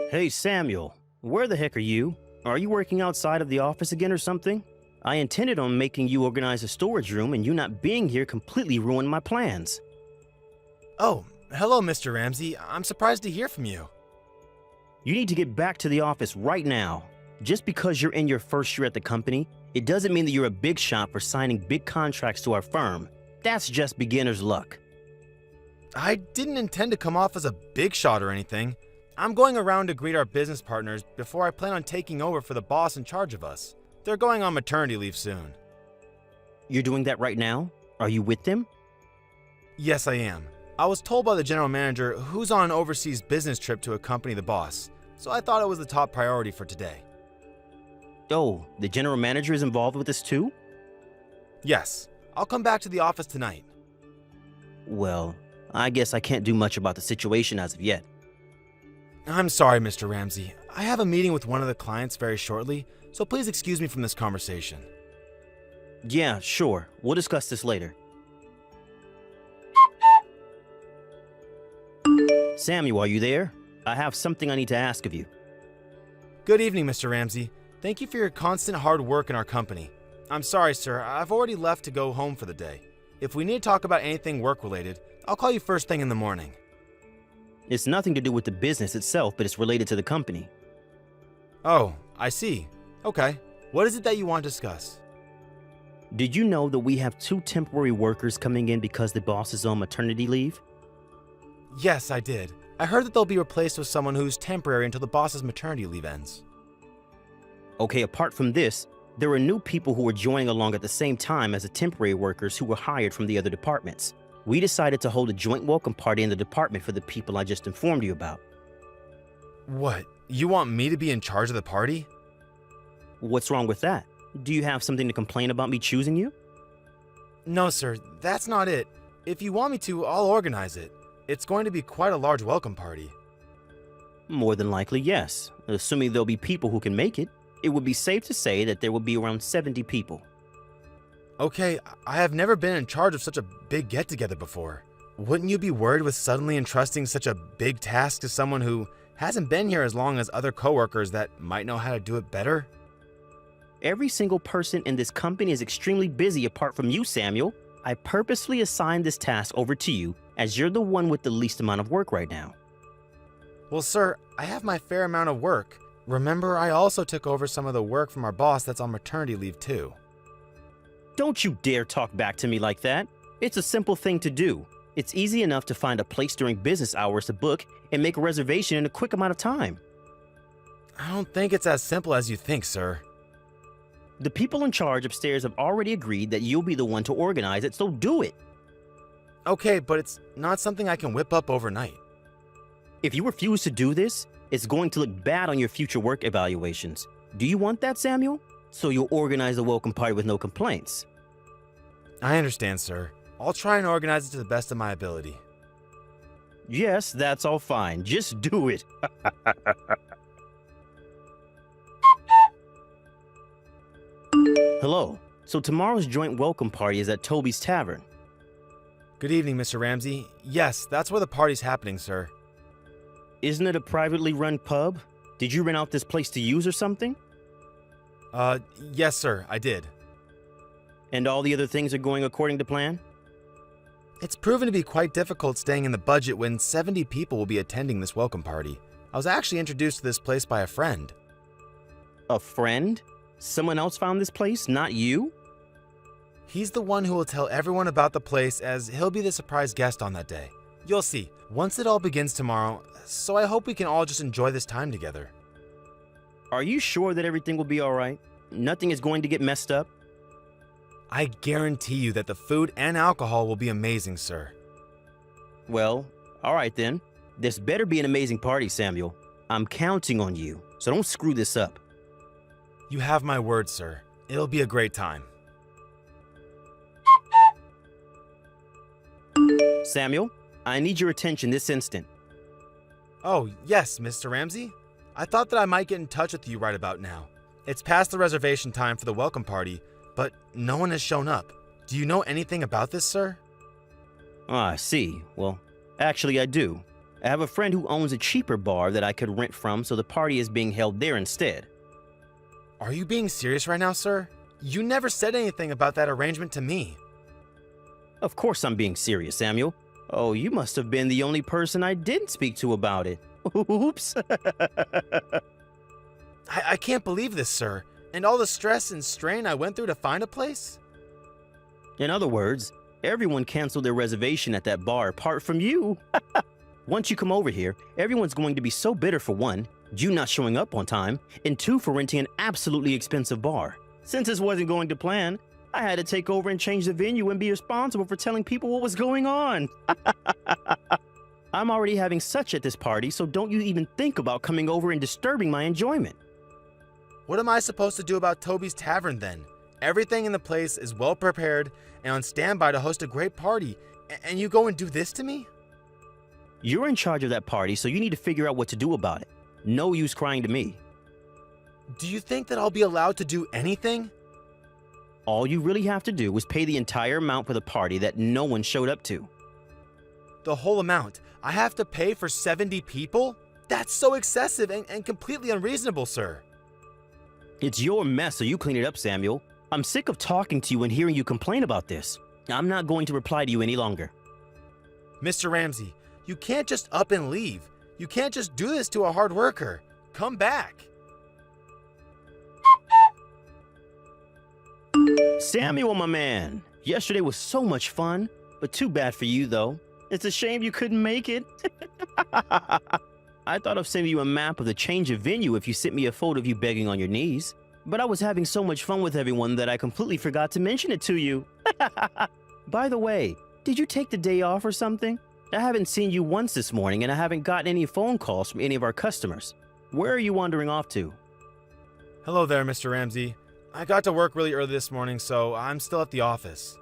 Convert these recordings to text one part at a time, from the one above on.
Hey Samuel, where the heck are you? Are you working outside of the office again or something? I intended on making you organize a storage room, and you not being here completely ruined my plans. Oh, hello, Mr. Ramsey. I'm surprised to hear from you. You need to get back to the office right now. Just because you're in your first year at the company, it doesn't mean that you're a big shot for signing big contracts to our firm. That's just beginner's luck. I didn't intend to come off as a big shot or anything. I'm going around to greet our business partners before I plan on taking over for the boss in charge of us. They're going on maternity leave soon. You're doing that right now? Are you with them? Yes, I am. I was told by the general manager who's on an overseas business trip to accompany the boss, so I thought it was the top priority for today. Oh, the general manager is involved with this too? Yes, I'll come back to the office tonight. Well, I guess I can't do much about the situation as of yet. I'm sorry, Mr. Ramsey. I have a meeting with one of the clients very shortly, so please excuse me from this conversation. Yeah, sure. We'll discuss this later. Samuel, are you there? I have something I need to ask of you. Good evening, Mr. Ramsey. Thank you for your constant hard work in our company. I'm sorry, sir. I've already left to go home for the day. If we need to talk about anything work-related, I'll call you first thing in the morning. It's nothing to do with the business itself, but it's related to the company. Oh, I see. Okay. What is it that you want to discuss? Did you know that we have 2 temporary workers coming in because the boss is on maternity leave? Yes, I did. I heard that they'll be replaced with someone who's temporary until the boss's maternity leave ends. Okay, apart from this, there are new people who are joining along at the same time as the temporary workers who were hired from the other departments. We decided to hold a joint welcome party in the department for the people I just informed you about. What? You want me to be in charge of the party? What's wrong with that? Do you have something to complain about me choosing you? No, sir. That's not it. If you want me to, I'll organize it. It's going to be quite a large welcome party. More than likely, yes. Assuming there'll be people who can make it. It would be safe to say that there will be around 70 people. Okay, I have never been in charge of such a big get-together before. Wouldn't you be worried with suddenly entrusting such a big task to someone who hasn't been here as long as other coworkers that might know how to do it better? Every single person in this company is extremely busy apart from you, Samuel. I purposely assigned this task over to you as you're the one with the least amount of work right now. Well, sir, I have my fair amount of work. Remember, I also took over some of the work from our boss that's on maternity leave too. Don't you dare talk back to me like that. It's a simple thing to do. It's easy enough to find a place during business hours to book and make a reservation in a quick amount of time. I don't think it's as simple as you think, sir. The people in charge upstairs have already agreed that you'll be the one to organize it, so do it. Okay, but it's not something I can whip up overnight. If you refuse to do this, it's going to look bad on your future work evaluations. Do you want that, Samuel? So you'll organize a welcome party with no complaints. I understand, sir. I'll try and organize it to the best of my ability. Yes, that's all fine. Just do it. Hello. So tomorrow's joint welcome party is at Toby's Tavern. Good evening, Mr. Ramsey. Yes, that's where the party's happening, sir. Isn't it a privately run pub? Did you rent out this place to use or something? Yes, sir, I did. And all the other things are going according to plan? It's proven to be quite difficult staying in the budget when 70 people will be attending this welcome party. I was actually introduced to this place by a friend. A friend? Someone else found this place, not you? He's the one who will tell everyone about the place as he'll be the surprise guest on that day. You'll see, once it all begins tomorrow, so I hope we can all just enjoy this time together. Are you sure that everything will be all right? Nothing is going to get messed up? I guarantee you that the food and alcohol will be amazing, sir. Well, all right then. This better be an amazing party, Samuel. I'm counting on you, so don't screw this up. You have my word, sir. It'll be a great time. Samuel, I need your attention this instant. Oh, yes, Mr. Ramsey? I thought that I might get in touch with you right about now. It's past the reservation time for the welcome party, but no one has shown up. Do you know anything about this, sir? Ah, I see. Well, actually I do. I have a friend who owns a cheaper bar that I could rent from, so the party is being held there instead. Are you being serious right now, sir? You never said anything about that arrangement to me. Of course I'm being serious, Samuel. Oh, you must have been the only person I didn't speak to about it. Oops. I can't believe this, sir. And all the stress and strain I went through to find a place? In other words, everyone canceled their reservation at that bar apart from you. Once you come over here, everyone's going to be so bitter for one, you not showing up on time, and two, for renting an absolutely expensive bar. Since this wasn't going to plan, I had to take over and change the venue and be responsible for telling people what was going on. I'm already having such at this party, so don't you even think about coming over and disturbing my enjoyment. What am I supposed to do about Toby's Tavern then? Everything in the place is well prepared and on standby to host a great party, and you go and do this to me? You're in charge of that party, so you need to figure out what to do about it. No use crying to me. Do you think that I'll be allowed to do anything? All you really have to do is pay the entire amount for the party that no one showed up to. The whole amount? I have to pay for 70 people? That's so excessive and completely unreasonable, sir. It's your mess, so you clean it up, Samuel. I'm sick of talking to you and hearing you complain about this. I'm not going to reply to you any longer. Mr. Ramsey, you can't just up and leave. You can't just do this to a hard worker. Come back. Samuel, my man. Yesterday was so much fun, but too bad for you, though. It's a shame you couldn't make it. I thought of sending you a map of the change of venue if you sent me a photo of you begging on your knees. But I was having so much fun with everyone that I completely forgot to mention it to you. By the way, did you take the day off or something? I haven't seen you once this morning, and I haven't gotten any phone calls from any of our customers. Where are you wandering off to? Hello there, Mr. Ramsey. I got to work really early this morning, so I'm still at the office.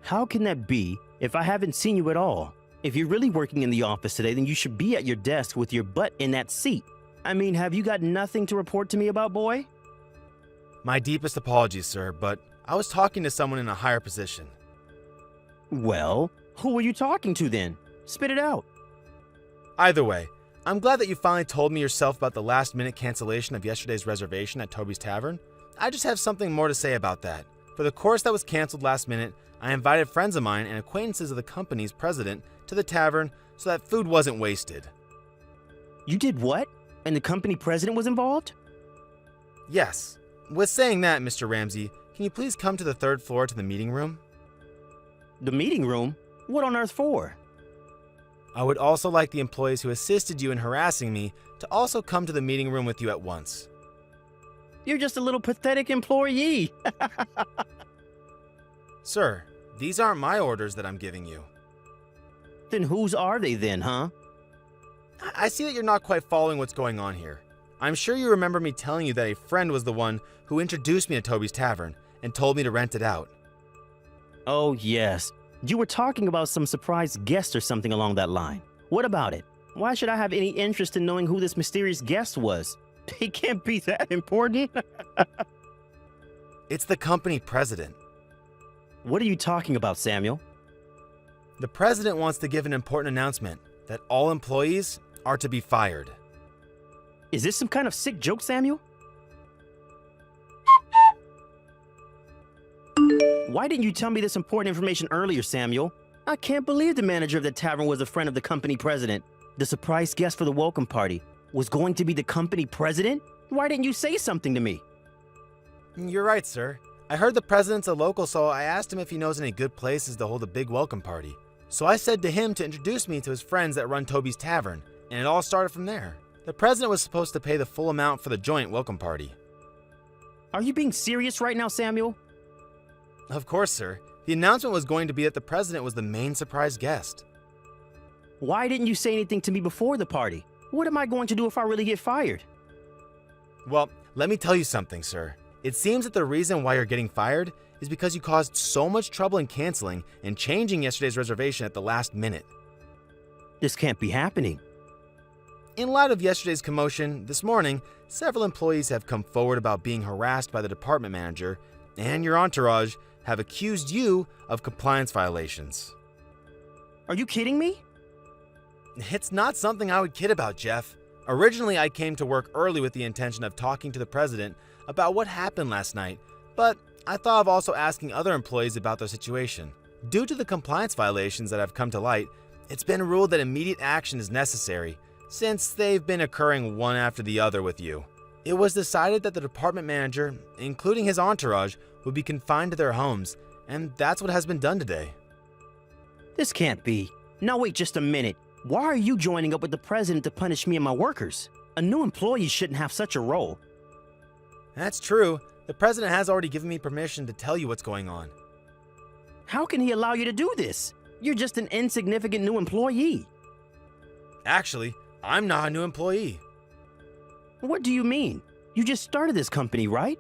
How can that be if I haven't seen you at all? If you're really working in the office today, then you should be at your desk with your butt in that seat. I mean, have you got nothing to report to me about, boy? My deepest apologies, sir, but I was talking to someone in a higher position. Well, who were you talking to then? Spit it out. Either way, I'm glad that you finally told me yourself about the last-minute cancellation of yesterday's reservation at Toby's Tavern. I just have something more to say about that. For the course that was canceled last minute, I invited friends of mine and acquaintances of the company's president to the tavern so that food wasn't wasted. You did what? And the company president was involved? Yes. With saying that, Mr. Ramsey, can you please come to the third floor to the meeting room? The meeting room? What on earth for? I would also like the employees who assisted you in harassing me to also come to the meeting room with you at once. You're just a little pathetic employee. Sir, these aren't my orders that I'm giving you. Then whose are they then, huh? I see that you're not quite following what's going on here. I'm sure you remember me telling you that a friend was the one who introduced me to Toby's Tavern and told me to rent it out. Oh, yes. You were talking about some surprise guest or something along that line. What about it? Why should I have any interest in knowing who this mysterious guest was? It can't be that important. It's the company president. What are you talking about, Samuel? The president wants to give an important announcement that all employees are to be fired. Is this some kind of sick joke, Samuel? Why didn't you tell me this important information earlier, Samuel? I can't believe the manager of the tavern was a friend of the company president. The surprise guest for the welcome party was going to be the company president? Why didn't you say something to me? You're right, sir. I heard the president's a local, so I asked him if he knows any good places to hold a big welcome party. So I said to him to introduce me to his friends that run Toby's Tavern, and it all started from there. The president was supposed to pay the full amount for the joint welcome party. Are you being serious right now, Samuel? Of course, sir. The announcement was going to be that the president was the main surprise guest. Why didn't you say anything to me before the party? What am I going to do if I really get fired? Well, let me tell you something, sir. It seems that the reason why you're getting fired is because you caused so much trouble in canceling and changing yesterday's reservation at the last minute. This can't be happening. In light of yesterday's commotion, this morning, several employees have come forward about being harassed by the department manager, and your entourage have accused you of compliance violations. Are you kidding me? It's not something I would kid about, Jeff. Originally, I came to work early with the intention of talking to the president about what happened last night, but I thought of also asking other employees about their situation. Due to the compliance violations that have come to light, it's been ruled that immediate action is necessary, since they've been occurring one after the other with you. It was decided that the department manager, including his entourage, would be confined to their homes, and that's what has been done today. This can't be. Now wait just a minute. Why are you joining up with the president to punish me and my workers? A new employee shouldn't have such a role. That's true. The president has already given me permission to tell you what's going on. How can he allow you to do this? You're just an insignificant new employee. Actually, I'm not a new employee. What do you mean? You just started this company, right?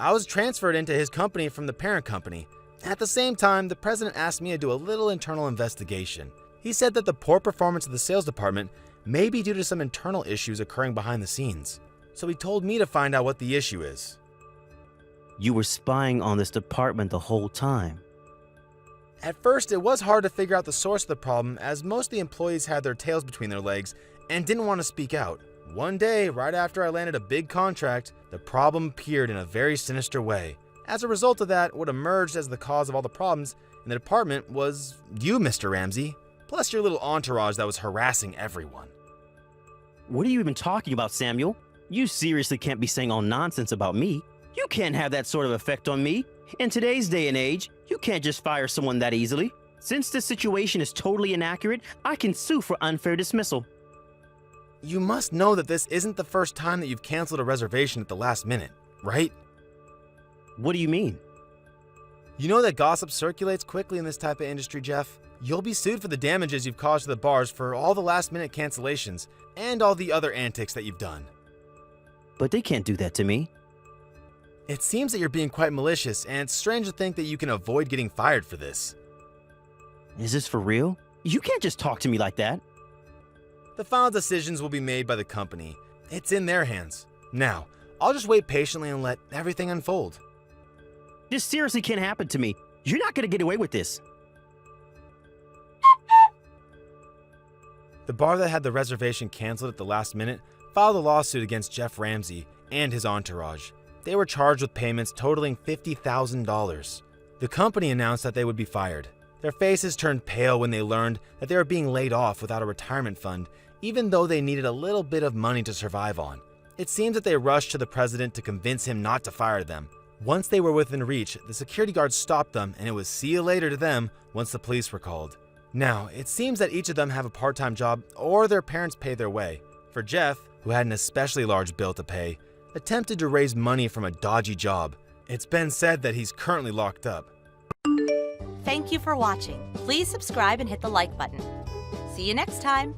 I was transferred into his company from the parent company. At the same time, the president asked me to do a little internal investigation. He said that the poor performance of the sales department may be due to some internal issues occurring behind the scenes. So he told me to find out what the issue is. You were spying on this department the whole time. At first, it was hard to figure out the source of the problem, as most of the employees had their tails between their legs and didn't want to speak out. One day, right after I landed a big contract, the problem appeared in a very sinister way. As a result of that, what emerged as the cause of all the problems in the department was you, Mr. Ramsey, plus your little entourage that was harassing everyone. What are you even talking about, Samuel? You seriously can't be saying all nonsense about me. You can't have that sort of effect on me. In today's day and age, you can't just fire someone that easily. Since this situation is totally inaccurate, I can sue for unfair dismissal. You must know that this isn't the first time that you've canceled a reservation at the last minute, right? What do you mean? You know that gossip circulates quickly in this type of industry, Jeff. You'll be sued for the damages you've caused to the bars for all the last-minute cancellations and all the other antics that you've done. But they can't do that to me. It seems that you're being quite malicious, and it's strange to think that you can avoid getting fired for this. Is this for real? You can't just talk to me like that. The final decisions will be made by the company. It's in their hands. Now, I'll just wait patiently and let everything unfold. This seriously can't happen to me. You're not gonna get away with this. The bar that had the reservation canceled at the last minute filed a lawsuit against Jeff Ramsey and his entourage. They were charged with payments totaling $50,000. The company announced that they would be fired. Their faces turned pale when they learned that they were being laid off without a retirement fund, even though they needed a little bit of money to survive on. It seems that they rushed to the president to convince him not to fire them. Once they were within reach, the security guards stopped them, and it was see you later to them once the police were called. Now, it seems that each of them have a part-time job or their parents pay their way. For Jeff, who had an especially large bill to pay, attempted to raise money from a dodgy job. It's been said that he's currently locked up. Thank you for watching. Please subscribe and hit the like button. See you next time.